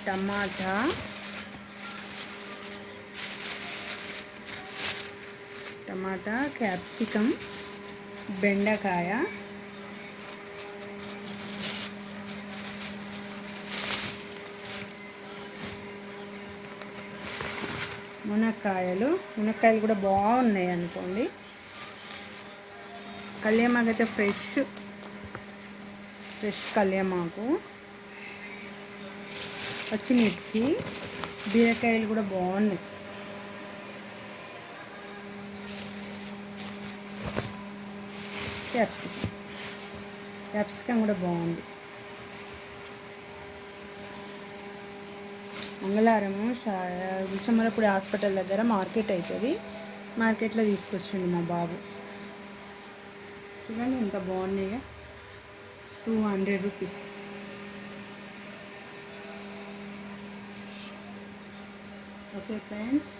టమాటా, capsicum, బెండకాయ, మునక్కాయలు కూడా బాగున్నాయి అనుకోండి. కళ్యామాకు అయితే ఫ్రెష్ కళ్యామాకు, పచ్చిమిర్చి, బీరకాయలు కూడా బాగున్నాయి. క్యాప్సికమ్ కూడా బాగుంది. మంగళవారము విశ్వమలపూడి హాస్పిటల్ దగ్గర మార్కెట్ అవుతుంది. మార్కెట్లో తీసుకొచ్చిండు మా బాబు. చూడండి ఎంత బాగున్నాయో. 200 రూపీస్. Okay friends.